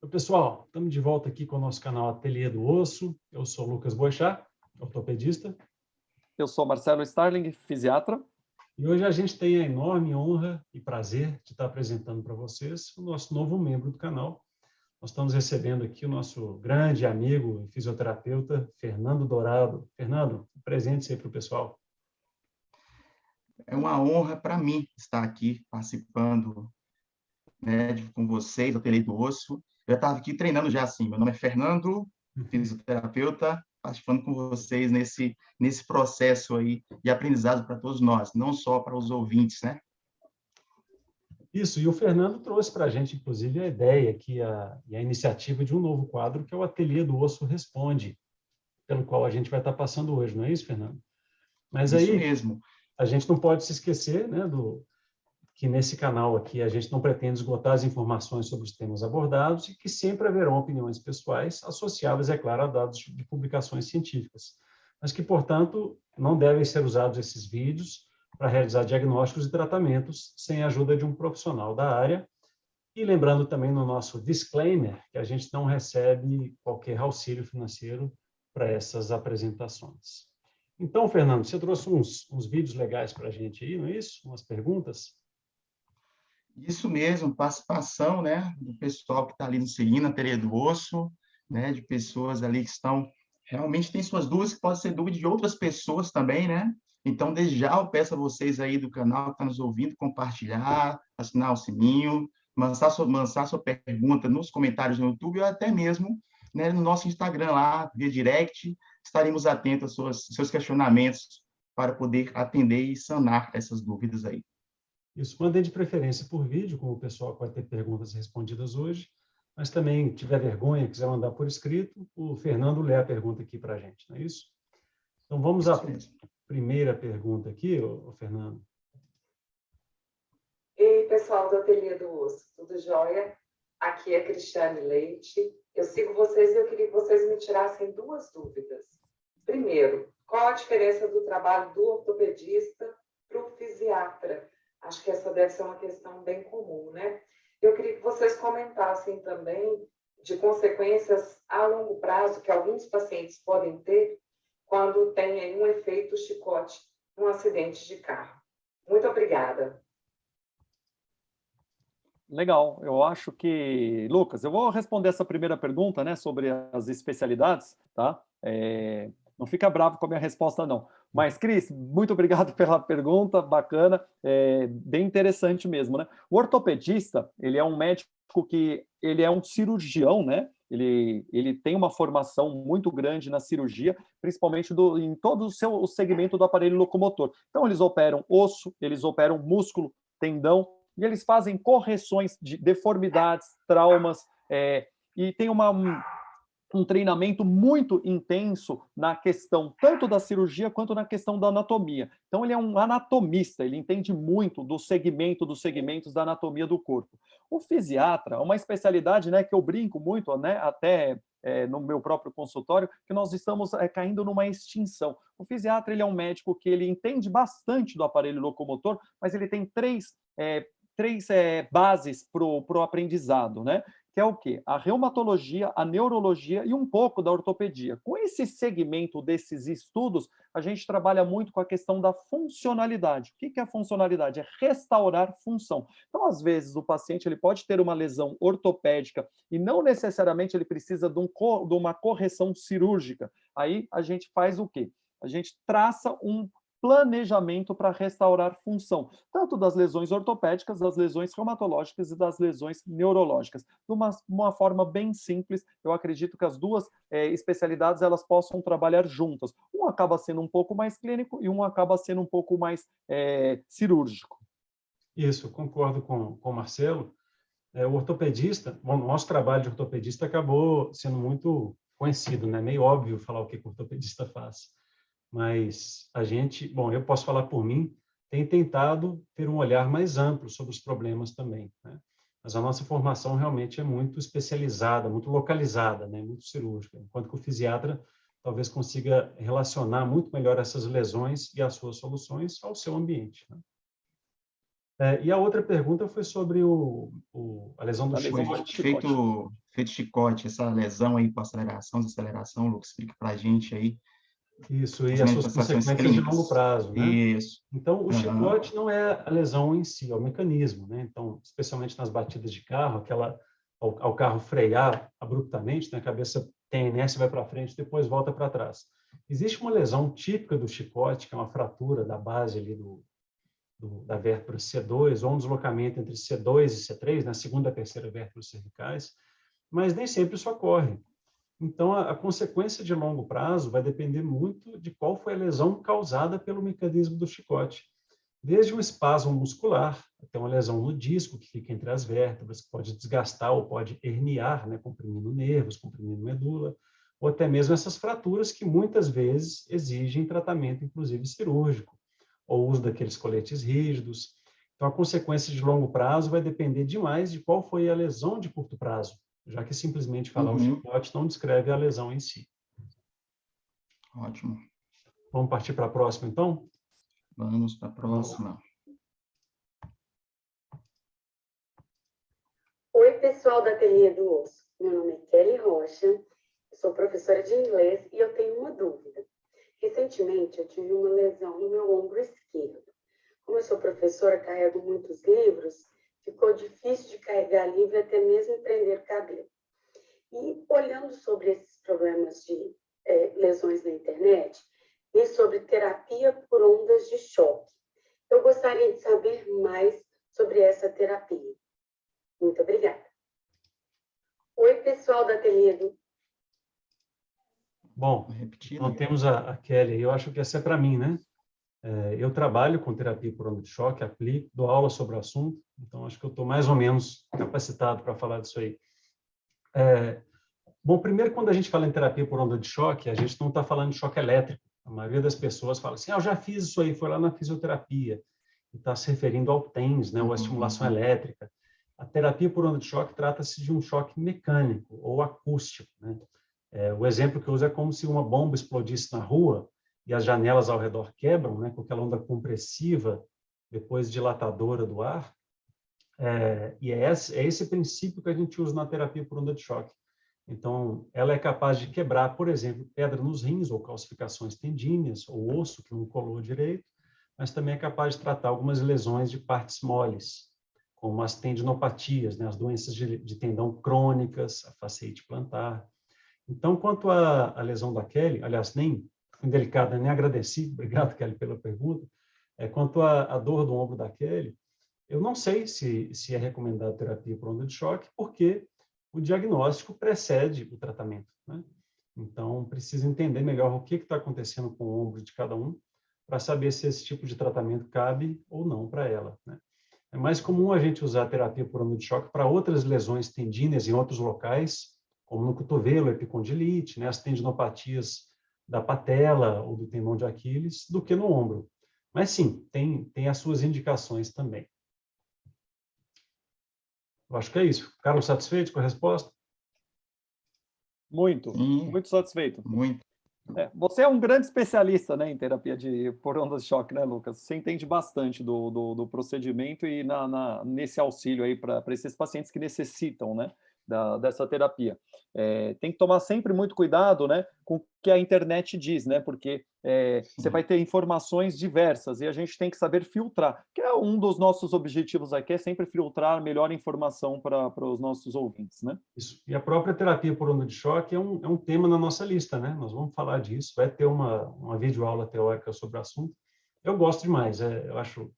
Oi, pessoal, estamos de volta aqui com o nosso canal Ateliê do Osso. Eu sou Lucas Boechat, ortopedista. Eu sou Marcelo Starling, fisiatra. E hoje a gente tem a enorme honra e prazer de estar apresentando para vocês o nosso novo membro do canal. Nós estamos recebendo aqui o nosso grande amigo e fisioterapeuta, Fernando Dourado. Fernando, presente aí para o pessoal. É uma honra para mim estar aqui participando, né, com vocês, do Ateliê do Osso. Eu estava aqui treinando já assim. Meu nome é Fernando, fisioterapeuta, participando com vocês nesse processo aí de aprendizado para todos nós, não só para os ouvintes, né? Isso, e o Fernando trouxe para a gente, inclusive, a ideia aqui, e a iniciativa de um novo quadro, que é o Ateliê do Osso Responde, pelo qual a gente vai estar passando hoje, não é isso, Fernando? Mas Isso aí, mesmo. a gente não pode se esquecer, né, que nesse canal aqui a gente não pretende esgotar as informações sobre os temas abordados e que sempre haverão opiniões pessoais associadas, é claro, a dados de publicações científicas, mas que, portanto, não devem ser usados esses vídeos para realizar diagnósticos e tratamentos sem a ajuda de um profissional da área. E lembrando também no nosso disclaimer que a gente não recebe qualquer auxílio financeiro para essas apresentações. Então, Fernando, você trouxe uns vídeos legais para a gente aí, não é isso? Umas perguntas? Isso mesmo, participação, né, do pessoal que está ali nos seguindo, a Ateliê do Osso, né, de pessoas ali que estão, realmente tem suas dúvidas, que pode ser dúvida de outras pessoas também, né? Então, desde já, eu peço a vocês aí do canal que está nos ouvindo, compartilhar, assinar o sininho, lançar sua pergunta nos comentários no YouTube ou até mesmo, né, no nosso Instagram lá, via direct, estaremos atentos aos seus questionamentos para poder atender e sanar essas dúvidas aí. Isso, mandem de preferência por vídeo, como o pessoal vai ter perguntas respondidas hoje, mas também, tiver vergonha, quiser mandar por escrito, o Fernando lê a pergunta aqui para a gente, não é isso? Então, vamos à primeira pergunta aqui, ô Fernando. Ei, pessoal do Ateliê do Osso, tudo jóia? Aqui é Cristiane Leite. Eu sigo vocês e eu queria que vocês me tirassem duas dúvidas. Primeiro, qual a diferença do trabalho do ortopedista para o fisiatra? Acho que essa deve ser uma questão bem comum, né? Eu queria que vocês comentassem também de consequências a longo prazo que alguns pacientes podem ter quando tem aí um efeito chicote num acidente de carro. Muito obrigada. Legal, eu acho que... Lucas, eu vou responder essa primeira pergunta, né, sobre as especialidades, tá? Não fica bravo com a minha resposta, não. Mas, Cris, muito obrigado pela pergunta, bacana, bem interessante mesmo, né? O ortopedista, ele é um médico que... Ele é um cirurgião, né? Ele tem uma formação muito grande na cirurgia, principalmente em todo o segmento do aparelho locomotor. Então, eles operam osso, eles operam músculo, tendão, e eles fazem correções de deformidades, traumas, e tem um treinamento muito intenso na questão tanto da cirurgia quanto na questão da anatomia. Então, ele é um anatomista, ele entende muito dos segmentos da anatomia do corpo. O fisiatra é uma especialidade, né, que eu brinco muito, né, até no meu próprio consultório, que nós estamos caindo numa extinção. O fisiatra, ele é um médico que ele entende bastante do aparelho locomotor, mas ele tem três bases para o aprendizado, né? Que é o quê? A reumatologia, a neurologia e um pouco da ortopedia. Com esse segmento desses estudos, a gente trabalha muito com a questão da funcionalidade. O que é a funcionalidade? É restaurar função. Então, às vezes, o paciente ele pode ter uma lesão ortopédica e não necessariamente ele precisa de uma correção cirúrgica. Aí, a gente faz o quê? A gente traça um planejamento para restaurar função, tanto das lesões ortopédicas, das lesões reumatológicas e das lesões neurológicas. De uma forma bem simples, eu acredito que as duas especialidades elas possam trabalhar juntas. Um acaba sendo um pouco mais clínico e um acaba sendo um pouco mais cirúrgico. Isso, eu concordo com o Marcelo. O ortopedista, bom, o nosso trabalho de ortopedista acabou sendo muito conhecido, né? Meio óbvio falar o que o ortopedista faz. Mas a gente, bom, eu posso falar por mim, tem tentado ter um olhar mais amplo sobre os problemas também, né? Mas a nossa formação realmente é muito especializada, muito localizada, né? Muito cirúrgica, enquanto que o fisiatra talvez consiga relacionar muito melhor essas lesões e as suas soluções ao seu ambiente, né? E a outra pergunta foi sobre a lesão do chicote. efeito chicote, essa lesão aí por aceleração, desaceleração, Lucas, explica para a gente aí Isso, e as as suas manifestações consequências de longo clínicas. prazo, né? Isso. Então, o Aham. chicote não é a lesão em si, é o mecanismo, né? Então, especialmente nas batidas de carro, ao carro frear abruptamente, né? A cabeça tem inércia, vai para frente, depois volta para trás. Existe uma lesão típica do chicote, que é uma fratura da base ali da vértebra C2, ou um deslocamento entre C2 e C3, na segunda e terceira vértebras cervicais, mas nem sempre isso ocorre. Então, a consequência de longo prazo vai depender muito de qual foi a lesão causada pelo mecanismo do chicote. Desde um espasmo muscular, até uma lesão no disco, que fica entre as vértebras, que pode desgastar ou pode herniar, né, comprimindo nervos, comprimindo medula, ou até mesmo essas fraturas que muitas vezes exigem tratamento, inclusive cirúrgico, ou uso daqueles coletes rígidos. Então, a consequência de longo prazo vai depender demais de qual foi a lesão de curto prazo, já que simplesmente falar o Uhum. chicote não descreve a lesão em si. Ótimo. Vamos partir para a próxima, então? Vamos para a próxima. Oi, pessoal da Ateliê do Osso. Meu nome é Kelly Rocha, eu sou professora de inglês e eu tenho uma dúvida. Recentemente, eu tive uma lesão no meu ombro esquerdo. Como eu sou professora, carrego muitos livros, ficou difícil de carregar livro e até mesmo prender cabelo. E olhando sobre esses problemas de lesões na internet e sobre terapia por ondas de choque, eu gostaria de saber mais sobre essa terapia. Muito obrigada. Oi, pessoal da Ateliê do... Bom, então temos a Kelly, eu acho que essa é para mim, né? Eu trabalho com terapia por onda de choque, aplico, dou aula sobre o assunto, então acho que eu estou mais ou menos capacitado para falar disso aí. Bom, primeiro, quando a gente fala em terapia por onda de choque, a gente não está falando de choque elétrico. A maioria das pessoas fala assim, eu já fiz isso aí, foi lá na fisioterapia. E está se referindo ao TENS, né, ou à estimulação elétrica. A terapia por onda de choque trata-se de um choque mecânico ou acústico, né? O exemplo que eu uso é como se uma bomba explodisse na rua e as janelas ao redor quebram, né, com aquela onda compressiva, depois dilatadora do ar. E é esse princípio que a gente usa na terapia por onda de choque. Então, ela é capaz de quebrar, por exemplo, pedra nos rins ou calcificações tendíneas ou osso que não colou direito, mas também é capaz de tratar algumas lesões de partes moles, como as tendinopatias, né, as doenças de tendão crônicas, a fasciite plantar. Então, quanto à lesão da Kelly, aliás, nem fui delicado, nem agradeci, obrigado, Kelly, pela pergunta. Quanto à dor do ombro da Kelly, eu não sei se é recomendado terapia por onda de choque, porque o diagnóstico precede o tratamento, né? Então, precisa entender melhor o que está acontecendo com o ombro de cada um, para saber se esse tipo de tratamento cabe ou não para ela, né? É mais comum a gente usar a terapia por onda de choque para outras lesões tendíneas em outros locais, como no cotovelo, epicondilite, né, as tendinopatias da patela ou do tendão de Aquiles, do que no ombro. Mas sim, tem as suas indicações também. Eu acho que é isso. Ficaram satisfeitos com a resposta? Muito, Sim, muito satisfeito. muito. Você é um grande especialista, né, em terapia por ondas de choque, né, Lucas? Você entende bastante do procedimento e nesse auxílio aí para esses pacientes que necessitam, né, dessa terapia. Tem que tomar sempre muito cuidado, né, com o que a internet diz, né, porque você vai ter informações diversas e a gente tem que saber filtrar, que é um dos nossos objetivos aqui, é sempre filtrar a melhor informação para os nossos ouvintes, né? Isso. E a própria terapia por onda de choque é um tema na nossa lista, né? Nós vamos falar disso, vai ter uma videoaula teórica sobre o assunto. Eu gosto demais, eu acho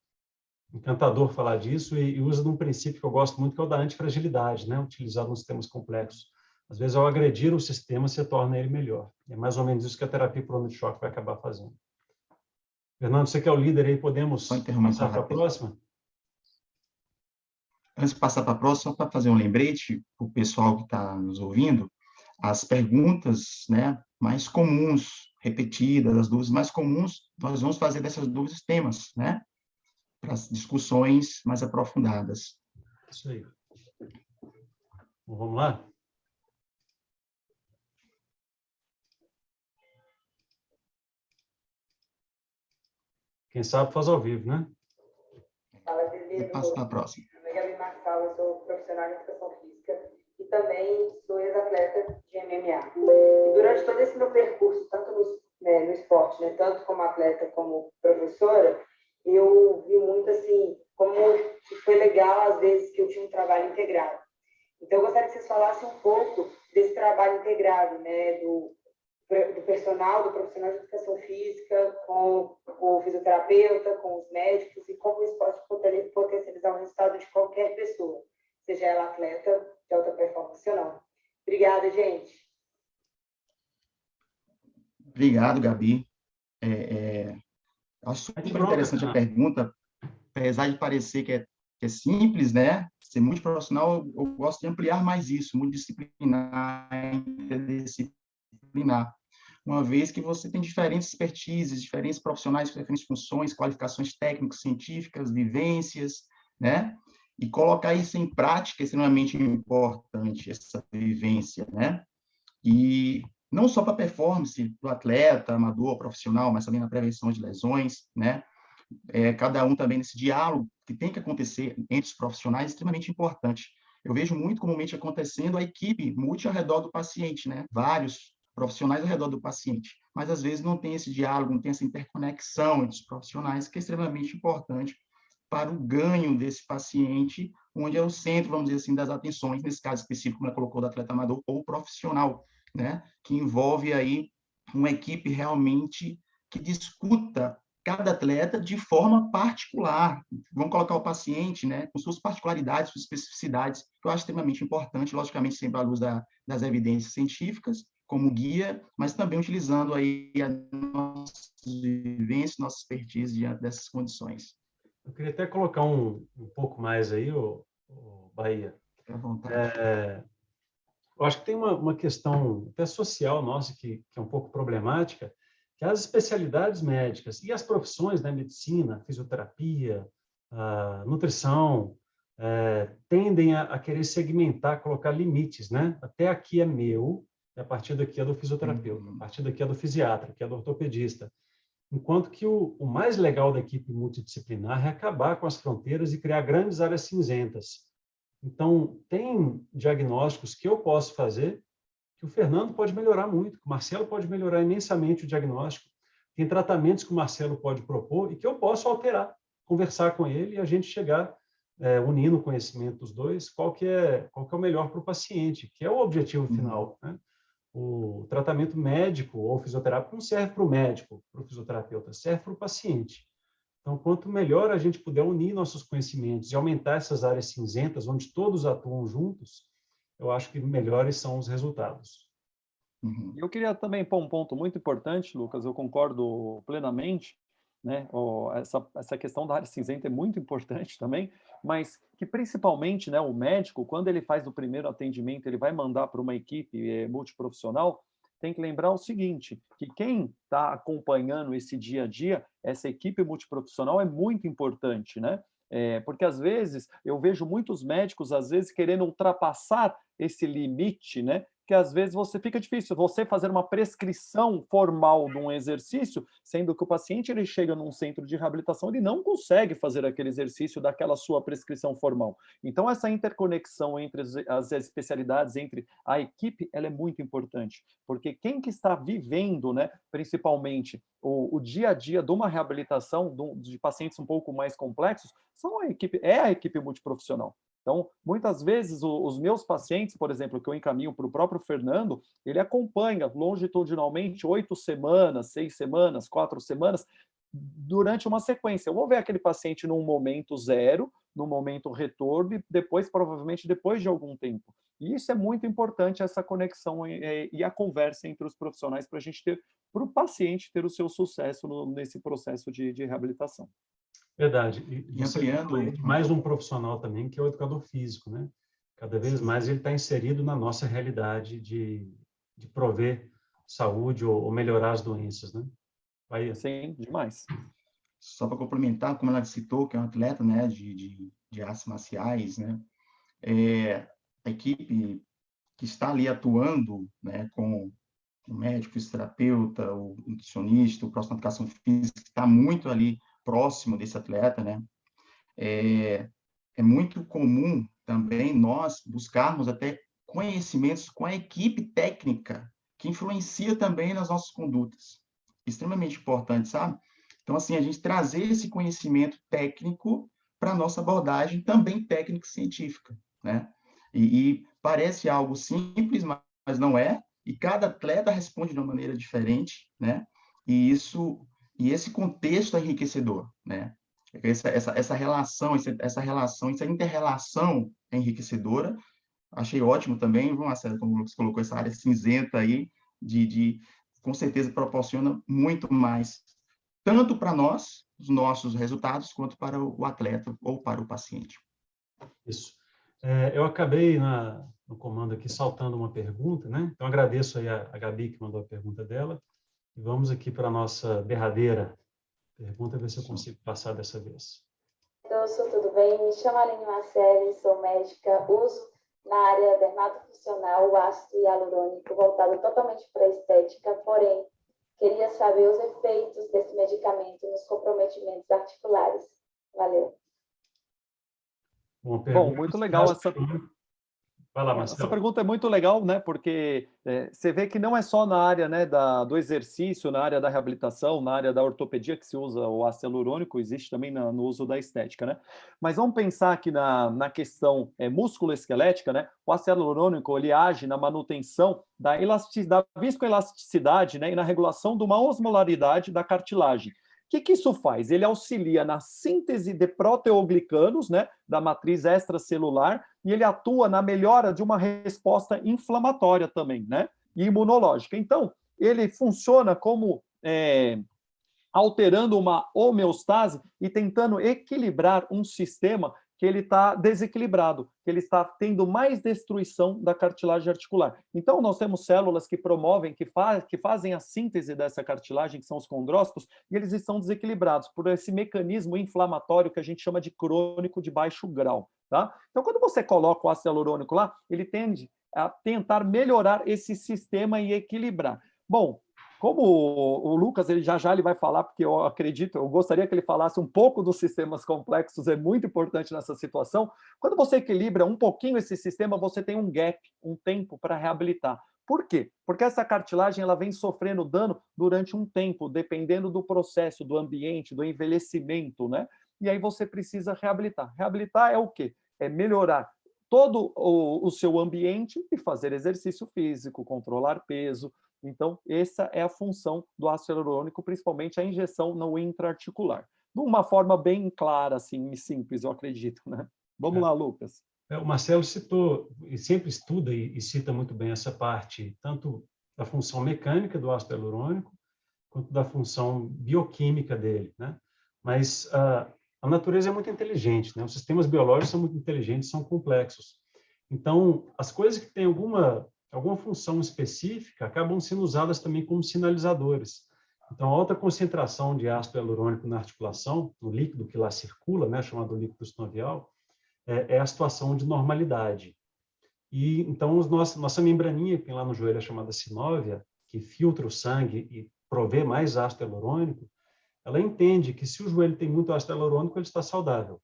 encantador falar disso e usa de um princípio que eu gosto muito, que é o da antifragilidade, né? Utilizado nos sistemas complexos. Às vezes, ao agredir o sistema, você torna ele melhor. É mais ou menos isso que a terapia por onda de choque vai acabar fazendo. Fernando, você que é o líder aí, podemos passar para a próxima? Antes de passar para a próxima, só para fazer um lembrete para o pessoal que está nos ouvindo, as perguntas, né, mais comuns, repetidas, as dúvidas mais comuns, nós vamos fazer dessas dúvidas temas, né, para as discussões mais aprofundadas. Isso aí. Bom, vamos lá? Quem sabe faz ao vivo, né? Eu passo para a próxima. Meu nome é Gabi Marçal, eu sou profissional de educação física e também sou ex-atleta de MMA. E durante todo esse meu percurso, tanto no esporte, né, tanto como atleta como professora, eu vi muito assim, como foi legal às vezes que eu tinha um trabalho integrado. Então, eu gostaria que vocês falassem um pouco desse trabalho integrado, né, do profissional de educação física, com o fisioterapeuta, com os médicos, e como isso pode potencializar o resultado de qualquer pessoa, seja ela atleta de alta performance ou não. Obrigada, gente. Obrigado, Gabi. Acho super interessante a pergunta, apesar de parecer que é simples, né? Ser multiprofissional, eu gosto de ampliar mais isso, multidisciplinar, interdisciplinar. Uma vez que você tem diferentes expertises, diferentes profissionais, diferentes funções, qualificações técnicas, científicas, vivências, né? E colocar isso em prática é extremamente importante, essa vivência, né? E não só para a performance do atleta, amador, profissional, mas também na prevenção de lesões, né? Cada um também nesse diálogo que tem que acontecer entre os profissionais é extremamente importante. Eu vejo muito comumente acontecendo a equipe multi ao redor do paciente, né? Vários profissionais ao redor do paciente, mas às vezes não tem esse diálogo, não tem essa interconexão entre os profissionais, que é extremamente importante para o ganho desse paciente, onde é o centro, vamos dizer assim, das atenções, nesse caso específico, como ela colocou, do atleta amador ou profissional, né? Que envolve aí uma equipe realmente que discuta cada atleta de forma particular. Vamos colocar o paciente, né, com suas particularidades, suas especificidades, que eu acho extremamente importante, logicamente sempre à luz das evidências científicas, como guia, mas também utilizando aí a nossa vivência, nossa expertise diante dessas condições. Eu queria até colocar um pouco mais aí, o Bahia. Fique à vontade. Eu acho que tem uma questão até social nossa que é um pouco problemática, que as especialidades médicas e as profissões, né, medicina, fisioterapia, nutrição, tendem a querer segmentar, colocar limites, né? Até aqui é meu, e a partir daqui é do fisioterapeuta, a partir daqui é do fisiatra, que é do ortopedista. Enquanto que o mais legal da equipe multidisciplinar é acabar com as fronteiras e criar grandes áreas cinzentas. Então, tem diagnósticos que eu posso fazer, que o Fernando pode melhorar muito, que o Marcelo pode melhorar imensamente o diagnóstico. Tem tratamentos que o Marcelo pode propor e que eu posso alterar, conversar com ele e a gente chegar, unindo o conhecimento dos dois, qual que é o melhor para o paciente, que é o objetivo final, né? O tratamento médico ou fisioterápico não serve para o médico, para o fisioterapeuta, serve para o paciente. Então, quanto melhor a gente puder unir nossos conhecimentos e aumentar essas áreas cinzentas, onde todos atuam juntos, eu acho que melhores são os resultados. E eu queria também pôr um ponto muito importante, Lucas, eu concordo plenamente, né? Essa questão da área cinzenta é muito importante também, mas que principalmente, né, o médico, quando ele faz o primeiro atendimento, ele vai mandar para uma equipe multiprofissional, tem que lembrar o seguinte, que quem está acompanhando esse dia a dia, essa equipe multiprofissional é muito importante, né? Porque às vezes eu vejo muitos médicos às vezes querendo ultrapassar esse limite, né? Que às vezes fica difícil você fazer uma prescrição formal de um exercício, sendo que o paciente ele chega num centro de reabilitação, ele não consegue fazer aquele exercício daquela sua prescrição formal. Então essa interconexão entre as especialidades, entre a equipe, ela é muito importante, porque quem que está vivendo, né, principalmente o dia a dia de uma reabilitação de pacientes um pouco mais complexos, é a equipe multiprofissional. Então, muitas vezes, os meus pacientes, por exemplo, que eu encaminho para o próprio Fernando, ele acompanha longitudinalmente 8 semanas, 6 semanas, 4 semanas, durante uma sequência. Eu vou ver aquele paciente num momento zero, no momento retorno, e depois, provavelmente, depois de algum tempo. E isso é muito importante, essa conexão e a conversa entre os profissionais para a gente ter, para o paciente ter o seu sucesso nesse processo de reabilitação. Verdade. E ampliando mais um profissional também, que é o educador físico, né? Cada vez mais ele está inserido na nossa realidade de prover saúde ou melhorar as doenças, né? Aí. Sim, demais. Só para complementar, como ela citou, que é um atleta, né, de artes marciais, né? A equipe que está ali atuando, né, com o médico, o fisioterapeuta, o nutricionista, o profissional de educação física, está muito ali próximo desse atleta, né? É muito comum também nós buscarmos até conhecimentos com a equipe técnica, que influencia também nas nossas condutas. Extremamente importante, sabe? Então, assim, a gente trazer esse conhecimento técnico para a nossa abordagem, também técnico-científica, né? E parece algo simples, mas não é, e cada atleta responde de uma maneira diferente, né? E esse contexto é enriquecedor, né? Essa relação, essa inter-relação é enriquecedora. Achei ótimo também, Marcelo, como o Lucas colocou, essa área cinzenta aí, com certeza proporciona muito mais, tanto para nós, os nossos resultados, quanto para o atleta ou para o paciente. Isso. Eu acabei no comando aqui saltando uma pergunta, né? Então, agradeço aí a Gabi que mandou a pergunta dela. E vamos aqui para a nossa derradeira pergunta, ver se eu consigo passar dessa vez. Doutor, tudo bem? Me chamo Aline Marcelli, sou médica, uso na área dermatofuncional o ácido hialurônico voltado totalmente para a estética, porém, queria saber os efeitos desse medicamento nos comprometimentos articulares. Valeu. Bom, muito legal essa... Vai lá, Marcelo. Essa pergunta é muito legal, né? Porque você vê que não é só na área, né, do exercício, na área da reabilitação, na área da ortopedia que se usa o ácido hialurônico, existe também no uso da estética, né? Mas vamos pensar aqui na questão musculoesquelética, né? O ácido hialurônico, ele age na manutenção da viscoelasticidade, né, e na regulação de uma osmolaridade da cartilagem. O que isso faz? Ele auxilia na síntese de proteoglicanos, né, da matriz extracelular, e ele atua na melhora de uma resposta inflamatória também, né, e imunológica. Então, ele funciona como alterando uma homeostase e tentando equilibrar um sistema que ele está desequilibrado, que ele está tendo mais destruição da cartilagem articular. Então, nós temos células que promovem, que fazem a síntese dessa cartilagem, que são os condrócitos, e eles estão desequilibrados por esse mecanismo inflamatório que a gente chama de crônico de baixo grau. Tá? Então, quando você coloca o ácido hialurônico lá, ele tende a tentar melhorar esse sistema e equilibrar. Bom, como o Lucas ele vai falar, porque eu gostaria que ele falasse um pouco dos sistemas complexos, é muito importante nessa situação. Quando você equilibra um pouquinho esse sistema, você tem um gap, um tempo para reabilitar. Por quê? Porque essa cartilagem ela vem sofrendo dano durante um tempo, dependendo do processo, do ambiente, do envelhecimento, né? E aí você precisa reabilitar. Reabilitar é o quê? É melhorar todo o seu ambiente e fazer exercício físico, controlar peso. Então, essa é a função do ácido hialurônico, principalmente a injeção no intraarticular. De uma forma bem clara, assim, e simples, eu acredito, né? Vamos lá, Lucas. O Marcelo citou, e sempre estuda e cita muito bem essa parte, tanto da função mecânica do ácido hialurônico, quanto da função bioquímica dele, né? Mas a natureza é muito inteligente, né? Os sistemas biológicos são muito inteligentes, são complexos. Então, as coisas que têm alguma função específica acabam sendo usadas também como sinalizadores. Então, a alta concentração de ácido hialurônico na articulação, no líquido que lá circula, né, chamado líquido sinovial, é a situação de normalidade. E então, nossa membraninha que tem lá no joelho é chamada sinóvia, que filtra o sangue e provê mais ácido hialurônico, ela entende que se o joelho tem muito ácido hialurônico, ele está saudável.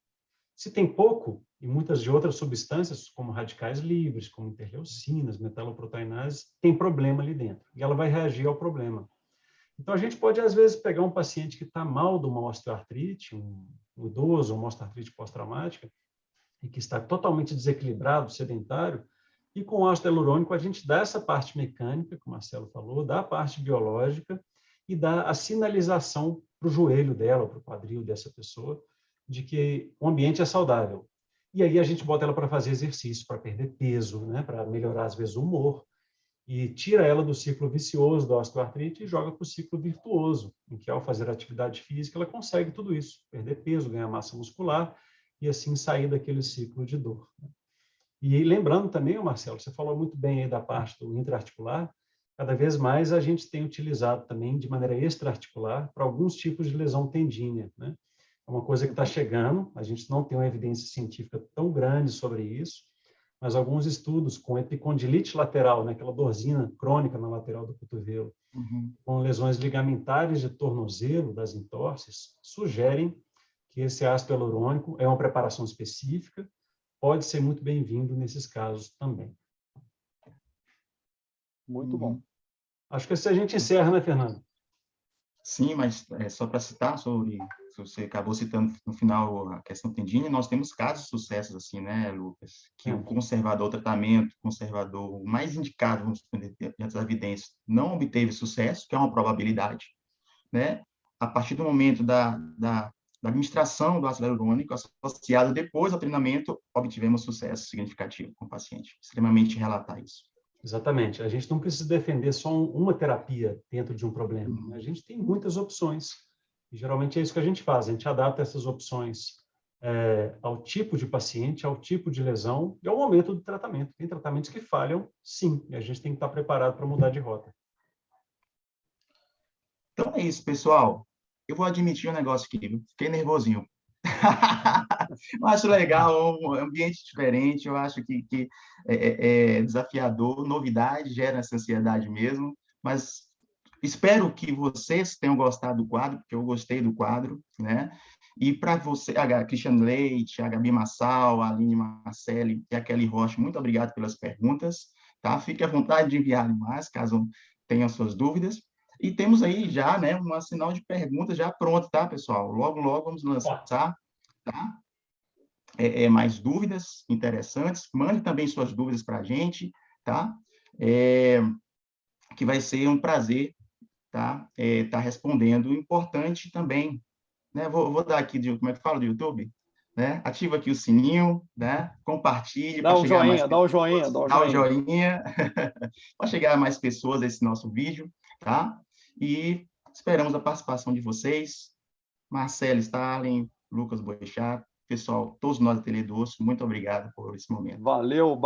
Se tem pouco, e muitas de outras substâncias, como radicais livres, como interleucinas, metaloproteinases, tem problema ali dentro, e ela vai reagir ao problema. Então, a gente pode, às vezes, pegar um paciente que está mal de uma osteoartrite, um idoso, uma osteoartrite pós-traumática, e que está totalmente desequilibrado, sedentário, e com ácido hialurônico a gente dá essa parte mecânica, que o Marcelo falou, dá a parte biológica e dá a sinalização para o joelho dela, para o quadril dessa pessoa, de que o ambiente é saudável. E aí a gente bota ela para fazer exercício, para perder peso, né, para melhorar, às vezes, o humor, e tira ela do ciclo vicioso da osteoartrite e joga para o ciclo virtuoso, em que, ao fazer atividade física, ela consegue tudo isso, perder peso, ganhar massa muscular, e assim sair daquele ciclo de dor. E lembrando também, Marcelo, você falou muito bem aí da parte do intraarticular, cada vez mais a gente tem utilizado também de maneira extraarticular para alguns tipos de lesão tendínea, né? É uma coisa que está chegando, a gente não tem uma evidência científica tão grande sobre isso, mas alguns estudos com epicondilite lateral, né, aquela dorzinha crônica na lateral do cotovelo, com lesões ligamentares de tornozelo, das entorses, sugerem que esse ácido hialurônico é uma preparação específica, pode ser muito bem-vindo nesses casos também. Muito bom. Acho que assim a gente encerra, né, Fernando? Sim, mas só para citar sobre, você acabou citando no final a questão tendinite, nós temos casos de sucessos assim, né, Lucas? Que o conservador, o tratamento conservador mais indicado, vamos dizer, diante das evidências, não obteve sucesso, que é uma probabilidade, né? A partir do momento da administração do ácido hialurônico associado depois ao treinamento, obtivemos sucesso significativo com o paciente. Extremamente relatar isso. Exatamente. A gente não precisa defender só uma terapia dentro de um problema. A gente tem muitas opções. E, geralmente, é isso que a gente faz. A gente adapta essas opções ao tipo de paciente, ao tipo de lesão e ao momento do tratamento. Tem tratamentos que falham, sim. E a gente tem que estar preparado para mudar de rota. Então é isso, pessoal. Eu vou admitir um negócio aqui. Fiquei nervosinho. Eu acho legal, um ambiente diferente, eu acho que é desafiador, novidade, gera essa ansiedade mesmo, mas espero que vocês tenham gostado do quadro, porque eu gostei do quadro, né? E para você, a Cristiane Leite, a Gabi Massal, a Aline Marcelli e a Kelly Rocha, muito obrigado pelas perguntas, tá? Fique à vontade de enviar mais, caso tenham suas dúvidas. E temos aí já, né, um sinal de perguntas já pronto, tá, pessoal? Logo, logo vamos lançar, tá? Mais dúvidas interessantes. Mande também suas dúvidas para a gente, tá? Que vai ser um prazer, tá? Tá respondendo. Importante também, né? Vou dar aqui, como é que fala do YouTube? Né? Ativa aqui o sininho, né? Compartilhe para chegar a mais pessoas. Dá o joinha. Dá o joinha. Para chegar a mais pessoas esse nosso vídeo, tá? E esperamos a participação de vocês. Marcelo Stalin, Lucas Boechat, pessoal, todos nós da Ateliê do Osso, muito obrigado por esse momento. Valeu,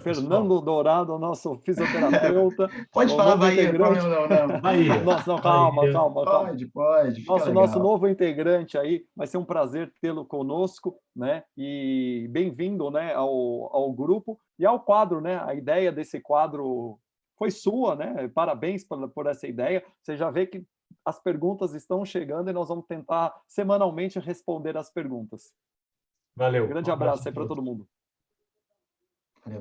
Fernando Dourado, nosso fisioterapeuta. Pode falar Bahia, problema não. Bahia. Nossa, não, calma. Pode, fica legal. Nosso novo integrante aí, vai ser um prazer tê-lo conosco, né? E bem-vindo, né, ao grupo e ao quadro, né? A ideia desse quadro foi sua, né? Parabéns por essa ideia. Você já vê que as perguntas estão chegando e nós vamos tentar semanalmente responder as perguntas. Valeu. Grande abraço aí para todo mundo.